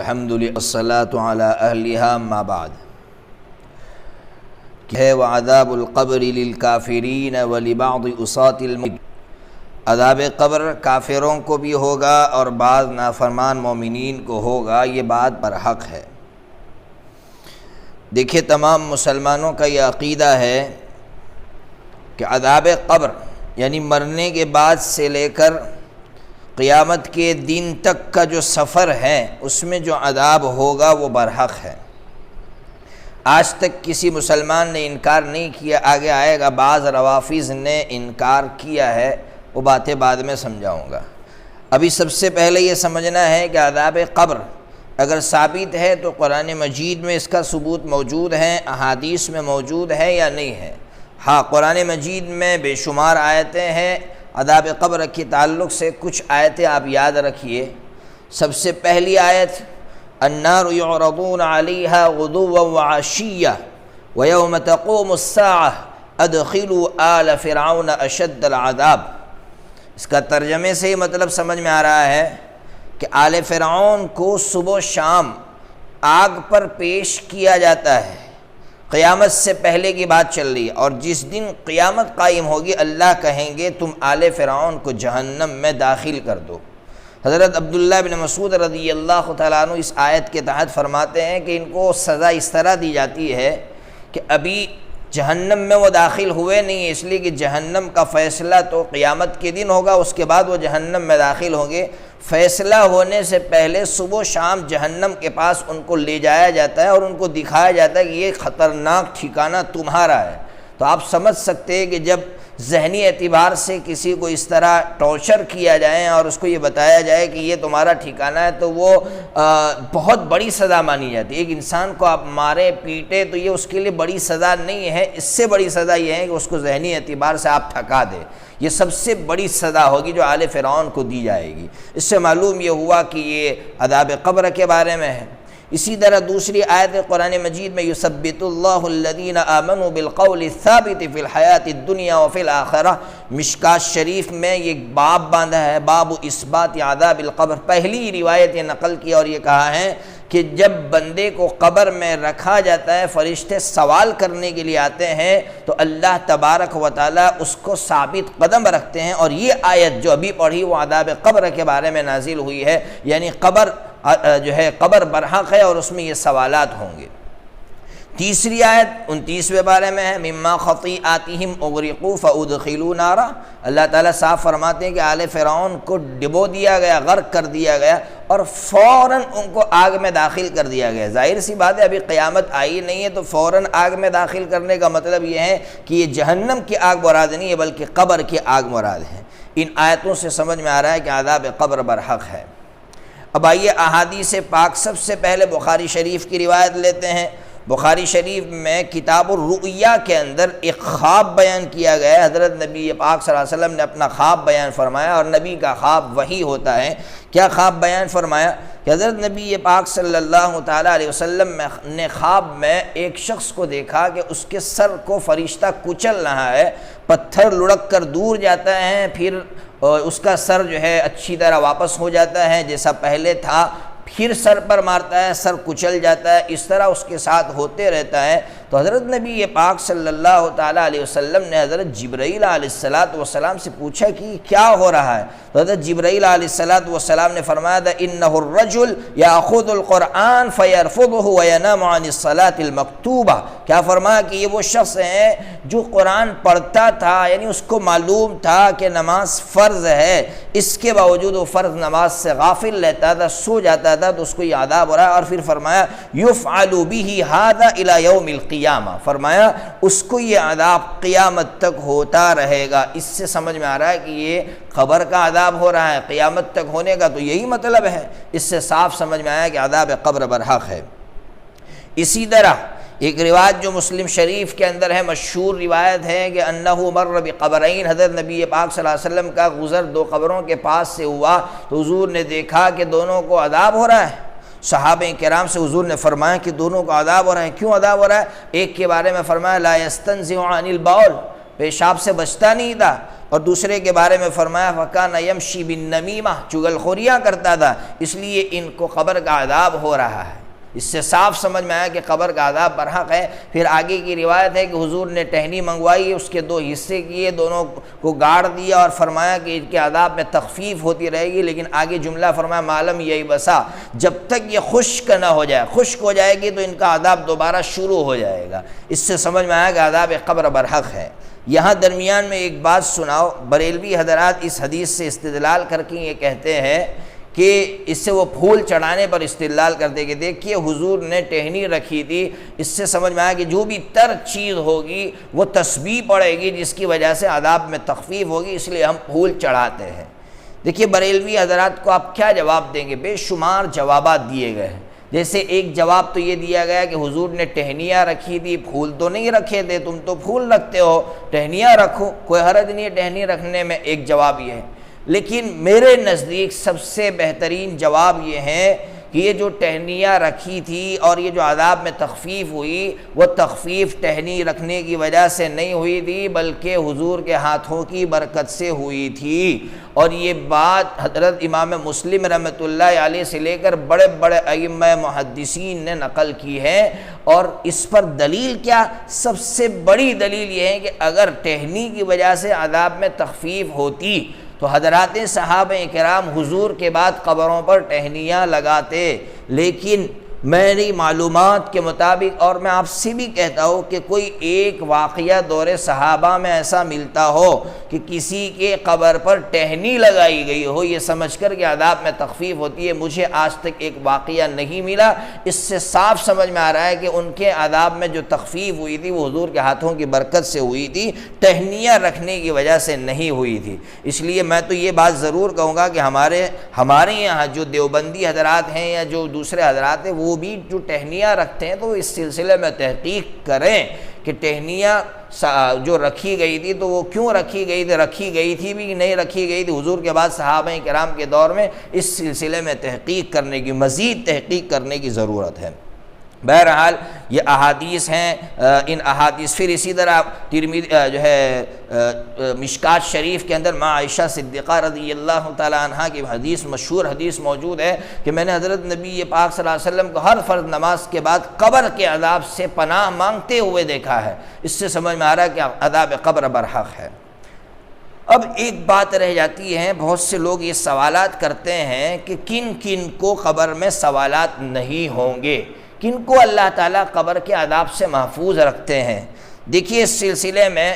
الحمدللہ والصلاۃ علی اہلہا اما بعد ہے وعذاب القبر للکافرین ولبعض عصاة المؤمنین، عذاب قبر کافروں کو بھی ہوگا اور بعض نافرمان مومنین کو ہوگا، یہ بات پر حق ہے۔ دیکھیے تمام مسلمانوں کا یہ عقیدہ ہے کہ عذاب قبر یعنی مرنے کے بعد سے لے کر قیامت کے دن تک کا جو سفر ہے اس میں جو عذاب ہوگا وہ برحق ہے۔ آج تک کسی مسلمان نے انکار نہیں کیا، آگے آئے گا بعض روافض نے انکار کیا ہے، وہ باتیں بعد میں سمجھاؤں گا۔ ابھی سب سے پہلے یہ سمجھنا ہے کہ عذاب قبر اگر ثابت ہے تو قرآن مجید میں اس کا ثبوت موجود ہے، احادیث میں موجود ہے یا نہیں ہے؟ ہاں، قرآن مجید میں بے شمار آیتیں ہیں عذاب قبر کے تعلق سے۔ کچھ آیتیں آپ یاد رکھیے۔ سب سے پہلی آیت النار یعرضون علیہا غدوا وعشیا ویوم تقوم الساعہ ادخلوا آل فرعون اشد العذاب۔ اس کا ترجمے سے ہی مطلب سمجھ میں آ رہا ہے کہ آل فرعون کو صبح و شام آگ پر پیش کیا جاتا ہے۔ قیامت سے پہلے کی بات چل رہی ہے، اور جس دن قیامت قائم ہوگی اللہ کہیں گے تم آل فرعون کو جہنم میں داخل کر دو۔ حضرت عبداللہ بن مسعود رضی اللہ تعالیٰ عنہ اس آیت کے تحت فرماتے ہیں کہ ان کو سزا اس طرح دی جاتی ہے کہ ابھی جہنم میں وہ داخل ہوئے نہیں ہیں، اس لیے کہ جہنم کا فیصلہ تو قیامت کے دن ہوگا، اس کے بعد وہ جہنم میں داخل ہوں گے۔ فیصلہ ہونے سے پہلے صبح و شام جہنم کے پاس ان کو لے جایا جاتا ہے اور ان کو دکھایا جاتا ہے کہ یہ خطرناک ٹھکانہ تمہارا ہے۔ تو آپ سمجھ سکتے ہیں کہ جب ذہنی اعتبار سے کسی کو اس طرح ٹارچر کیا جائے اور اس کو یہ بتایا جائے کہ یہ تمہارا ٹھکانہ ہے تو وہ بہت بڑی سزا مانی جاتی ہے۔ ایک انسان کو آپ مارے پیٹے تو یہ اس کے لیے بڑی سزا نہیں ہے، اس سے بڑی سزا یہ ہے کہ اس کو ذہنی اعتبار سے آپ تھکا دیں۔ یہ سب سے بڑی سزا ہوگی جو آل فرعون کو دی جائے گی۔ اس سے معلوم یہ ہوا کہ یہ عذاب قبر کے بارے میں ہے۔ اسی طرح دوسری آیت قرآن مجید میں یثبت اللہ الذین آمنوا بالقول الثابت فی الحیات الدنیا وفی الآخرہ، مشکات شریف میں یہ باب باندھا ہے، باب اثبات عذاب القبر۔ پہلی روایت یہ نقل کی اور یہ کہا ہے کہ جب بندے کو قبر میں رکھا جاتا ہے، فرشتے سوال کرنے کے لیے آتے ہیں تو اللہ تبارک و تعالیٰ اس کو ثابت قدم رکھتے ہیں، اور یہ آیت جو ابھی پڑھی وہ عذاب قبر کے بارے میں نازل ہوئی ہے، یعنی قبر قبر برحق ہے اور اس میں یہ سوالات ہوں گے۔ تیسری آیت 29ویں بارے میں ہے مما خطیئاتہم اغرقوا فادخلوا نارا۔ اللہ تعالیٰ صاف فرماتے ہیں کہ آل فرعون کو ڈبو دیا گیا، غرق کر دیا گیا اور فوراً ان کو آگ میں داخل کر دیا گیا۔ ظاہر سی بات ہے ابھی قیامت آئی نہیں ہے تو فوراً آگ میں داخل کرنے کا مطلب یہ ہے کہ یہ جہنم کی آگ مراد نہیں ہے بلکہ قبر کی آگ مراد ہے۔ ان آیتوں سے سمجھ میں آ رہا ہے کہ عذاب قبر برحق ہے۔ اب آئیے احادیث پاک، سب سے پہلے بخاری شریف کی روایت لیتے ہیں۔ بخاری شریف میں کتاب الرؤیا کے اندر ایک خواب بیان کیا گیا ہے۔ حضرت نبی پاک صلی اللہ علیہ وسلم نے اپنا خواب بیان فرمایا، اور نبی کا خواب وحی ہوتا ہے۔ کیا خواب بیان فرمایا کہ حضرت نبی پاک صلی اللہ تعالیٰ علیہ وسلم نے خواب میں ایک شخص کو دیکھا کہ اس کے سر کو فرشتہ کچل رہا ہے، پتھر لڑک کر دور جاتا ہے، پھر اس کا سر جو ہے اچھی طرح واپس ہو جاتا ہے جیسا پہلے تھا، پھر سر پر مارتا ہے، سر کچل جاتا ہے، اس طرح اس کے ساتھ ہوتے رہتا ہے۔ تو حضرت نبی پاک صلی اللہ تعالیٰ علیہ وسلم نے حضرت جبرائیل علیہ السلام سے پوچھا کہ کیا ہو رہا ہے؟ تو حضرت جبرائیل علیہ السلام نے فرمایا تھا انہ الرجل یاخذ القرآن فیرفضہ وینام عن الصلاۃ المکتوبہ۔ کیا فرمایا کہ یہ وہ شخص ہے جو قرآن پڑھتا تھا، یعنی اس کو معلوم تھا کہ نماز فرض ہے، اس کے باوجود وہ فرض نماز سے غافل رہتا تھا، سو جاتا تھا، تو اس کو یہ عذاب ہو رہا ہے۔ اور پھر فرمایا یفعل بہ ھذا الی یوم القیامہ، فرمایا اس کو یہ عذاب قیامت تک ہوتا رہے گا۔ اس سے سمجھ میں آ رہا ہے کہ یہ قبر کا عذاب ہو رہا ہے، قیامت تک ہونے کا تو یہی مطلب ہے۔ اس سے صاف سمجھ میں آیا کہ عذاب قبر برحق ہے۔ اسی طرح ایک روایت جو مسلم شریف کے اندر ہے، مشہور روایت ہے کہ انہ مر بقبرین، حضرت نبی پاک صلی اللہ علیہ وسلم کا گزر دو قبروں کے پاس سے ہوا تو حضور نے دیکھا کہ دونوں کو عذاب ہو رہا ہے۔ صحابہ کرام سے حضور نے فرمایا کہ دونوں کو عذاب ہو رہا ہے، کیوں عذاب ہو رہا ہے؟ ایک کے بارے میں فرمایا لا یستنزع عن البول، پیشاب سے بچتا نہیں تھا، اور دوسرے کے بارے میں فرمایا فَكَانَ يَمْشِي بِالنَّمِيمَةِ چغل خوریاں کرتا تھا، اس لیے ان کو قبر کا عذاب ہو رہا ہے۔ اس سے صاف سمجھ میں آیا کہ قبر کا عذاب برحق ہے۔ پھر آگے کی روایت ہے کہ حضور نے ٹہنی منگوائی، اس کے 2 حصے کیے، دونوں کو گاڑ دیا اور فرمایا کہ ان کے عذاب میں تخفیف ہوتی رہے گی، لیکن آگے جملہ فرمایا معلوم یہی بسا، جب تک یہ خشک نہ ہو جائے، خشک ہو جائے گی تو ان کا عذاب دوبارہ شروع ہو جائے گا۔ اس سے سمجھ میں آیا کہ عذاب قبر برحق ہے۔ یہاں درمیان میں ایک بات سناؤ، بریلوی حضرات اس حدیث سے استدلال کر کے یہ کہتے ہیں کہ اس سے وہ پھول چڑھانے پر استدلال کرتے کہ دیکھیے حضور نے ٹہنی رکھی تھی، اس سے سمجھ میں آیا کہ جو بھی تر چیز ہوگی وہ تسبیح پڑے گی جس کی وجہ سے عذاب میں تخفیف ہوگی، اس لیے ہم پھول چڑھاتے ہیں۔ دیکھیے بریلوی حضرات کو آپ کیا جواب دیں گے؟ بے شمار جوابات دیے گئے ہیں۔ جیسے ایک جواب تو یہ دیا گیا کہ حضور نے ٹہنیاں رکھی تھی، پھول تو نہیں رکھے تھے، تم تو پھول رکھتے ہو، ٹہنیاں رکھو، کوئی حرج نہیں ہے ٹہنی رکھنے میں، ایک جواب یہ ہے۔ لیکن میرے نزدیک سب سے بہترین جواب یہ ہے کہ یہ جو ٹہنیاں رکھی تھی اور یہ جو عذاب میں تخفیف ہوئی، وہ تخفیف ٹہنی رکھنے کی وجہ سے نہیں ہوئی تھی بلکہ حضور کے ہاتھوں کی برکت سے ہوئی تھی۔ اور یہ بات حضرت امام مسلم رحمۃ اللہ علیہ سے لے کر بڑے بڑے ائمہ محدثین نے نقل کی ہے۔ اور اس پر دلیل کیا؟ سب سے بڑی دلیل یہ ہے کہ اگر ٹہنی کی وجہ سے عذاب میں تخفیف ہوتی تو حضرات صحابہ کرام حضور کے بعد قبروں پر ٹہنیاں لگاتے، لیکن میری معلومات کے مطابق، اور میں آپ سے بھی کہتا ہوں کہ کوئی ایک واقعہ دور صحابہ میں ایسا ملتا ہو کہ کسی کے قبر پر ٹہنی لگائی گئی ہو یہ سمجھ کر کہ عذاب میں تخفیف ہوتی ہے، مجھے آج تک ایک واقعہ نہیں ملا۔ اس سے صاف سمجھ میں آ رہا ہے کہ ان کے عذاب میں جو تخفیف ہوئی تھی وہ حضور کے ہاتھوں کی برکت سے ہوئی تھی، ٹہنیاں رکھنے کی وجہ سے نہیں ہوئی تھی۔ اس لیے میں تو یہ بات ضرور کہوں گا کہ ہمارے یہاں جو دیوبندی حضرات ہیں یا جو دوسرے حضرات ہیں وہ بھی جو ٹہنیاں رکھتے ہیں تو اس سلسلے میں تحقیق کریں کہ ٹہنیاں جو رکھی گئی تھی تو وہ کیوں رکھی گئی تھی، رکھی گئی تھی بھی نہیں رکھی گئی تھی حضور کے بعد صحابہ کرام کے دور میں، اس سلسلے میں تحقیق کرنے کی، مزید تحقیق کرنے کی ضرورت ہے۔ بہرحال یہ احادیث ہیں، ان احادیث پھر اسی طرح ترمذی جو ہے مشکات شریف کے اندر ماں عائشہ صدیقہ رضی اللہ تعالی عنہا کی حدیث، مشہور حدیث موجود ہے کہ میں نے حضرت نبی پاک صلی اللہ علیہ وسلم کو ہر فرض نماز کے بعد قبر کے عذاب سے پناہ مانگتے ہوئے دیکھا ہے۔ اس سے سمجھ میں آ رہا ہے کہ عذاب قبر برحق ہے۔ اب ایک بات رہ جاتی ہے، بہت سے لوگ یہ سوالات کرتے ہیں کہ کن کن کو قبر میں سوالات نہیں ہوں گے، کن کو اللہ تعالیٰ قبر کے عذاب سے محفوظ رکھتے ہیں۔ دیکھیے اس سلسلے میں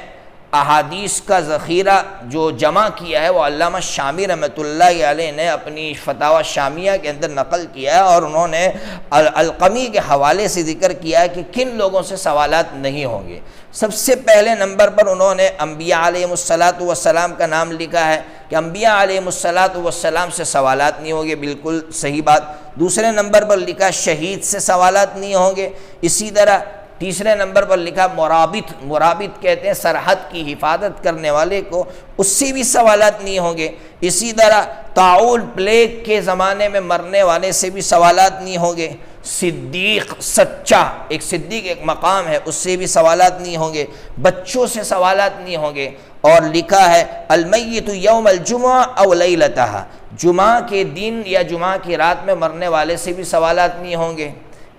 احادیث کا ذخیرہ جو جمع کیا ہے وہ علامہ شامی رحمۃ اللہ علیہ نے اپنی فتاوی شامیہ کے اندر نقل کیا ہے، اور انہوں نے القمی کے حوالے سے ذکر کیا ہے کہ کن لوگوں سے سوالات نہیں ہوں گے۔ سب سے پہلے نمبر پر انہوں نے انبیاء علیہم الصلاۃ والسلام کا نام لکھا ہے کہ انبیاء علیہم الصلاۃ والسلام سے سوالات نہیں ہوں گے، بالکل صحیح بات۔ دوسرے نمبر پر لکھا شہید سے سوالات نہیں ہوں گے۔ اسی طرح تیسرے نمبر پر لکھا مرابط کہتے ہیں سرحد کی حفاظت کرنے والے کو، اس سے بھی سوالات نہیں ہوں گے۔ اسی طرح طاعون پلیگ کے زمانے میں مرنے والے سے بھی سوالات نہیں ہوں گے۔ صدیق سچا، ایک صدیق ایک مقام ہے، اس سے بھی سوالات نہیں ہوں گے۔ بچوں سے سوالات نہیں ہوں گے۔ اور لکھا ہے المیت یوم الجمعہ او لیلتہا، جمعہ کے دن یا جمعہ کی رات میں مرنے والے سے بھی سوالات نہیں ہوں گے۔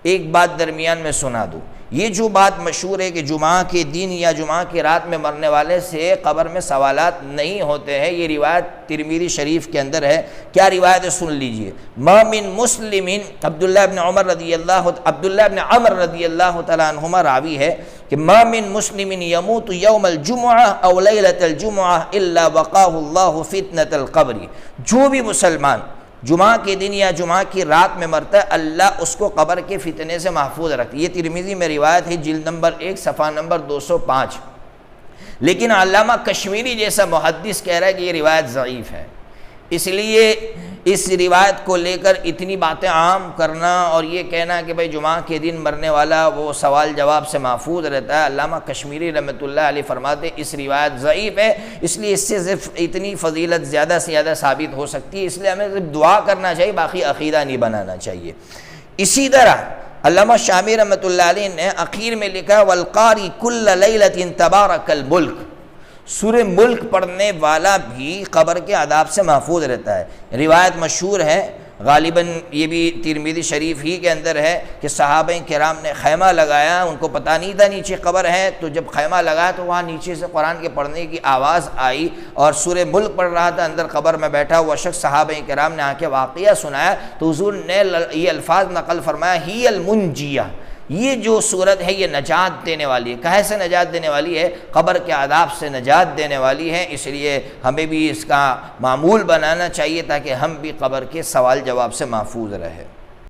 ایک بات درمیان میں سنا دوں، یہ جو بات مشہور ہے کہ جمعہ کے دن یا جمعہ کی رات میں مرنے والے سے قبر میں سوالات نہیں ہوتے ہیں، یہ روایت ترمذی شریف کے اندر ہے۔ کیا روایت ہے سن لیجئے۔ ما من مسلم، عبداللہ ابن عمر رضی اللہ تعالیٰ عنہما راوی ہے کہ ما من مسلم یموت یوم الجمعہ او لیلۃ الجمعہ الا وقاه اللہ فتنۃ القبر، جو بھی مسلمان جمعہ کے دن یا جمعہ کی رات میں مرتا ہے اللہ اس کو قبر کے فتنے سے محفوظ رکھتی ہے۔ یہ ترمذی میں روایت ہے، جلد نمبر 1 صفحہ نمبر 205۔ لیکن علامہ کشمیری جیسا محدث کہہ رہا ہے کہ یہ روایت ضعیف ہے، اس لیے اس روایت کو لے کر اتنی باتیں عام کرنا اور یہ کہنا کہ بھئی جمعہ کے دن مرنے والا وہ سوال جواب سے محفوظ رہتا ہے، علامہ کشمیری رحمۃ اللہ علیہ فرماتے اس روایت ضعیف ہے، اس لیے اس سے صرف اتنی فضیلت زیادہ سے زیادہ ثابت ہو سکتی ہے، اس لیے ہمیں صرف دعا کرنا چاہیے، باقی عقیدہ نہیں بنانا چاہیے۔ اسی طرح علامہ شامی رحمۃ اللہ علیہ نے اخیر میں لکھا والقاری کل لیلۃ تبارک الملک، سورہ ملک پڑھنے والا بھی قبر کے عذاب سے محفوظ رہتا ہے۔ روایت مشہور ہے، غالباً یہ بھی ترمذی شریف ہی کے اندر ہے کہ صحابہ کرام نے خیمہ لگایا، ان کو پتہ نہیں تھا نیچے قبر ہے، تو جب خیمہ لگایا تو وہاں نیچے سے قرآن کے پڑھنے کی آواز آئی اور سورہ ملک پڑھ رہا تھا، اندر قبر میں بیٹھا ہوا شخص صحابہ کرام نے آ کے واقعہ سنایا تو حضور نے یہ الفاظ نقل فرمایا، ہی المنجیہ، یہ جو صورت ہے یہ نجات دینے والی ہے۔ کہے سے نجات دینے والی ہے؟ قبر کے عذاب سے نجات دینے والی ہے۔ اس لیے ہمیں بھی اس کا معمول بنانا چاہیے تاکہ ہم بھی قبر کے سوال جواب سے محفوظ رہیں۔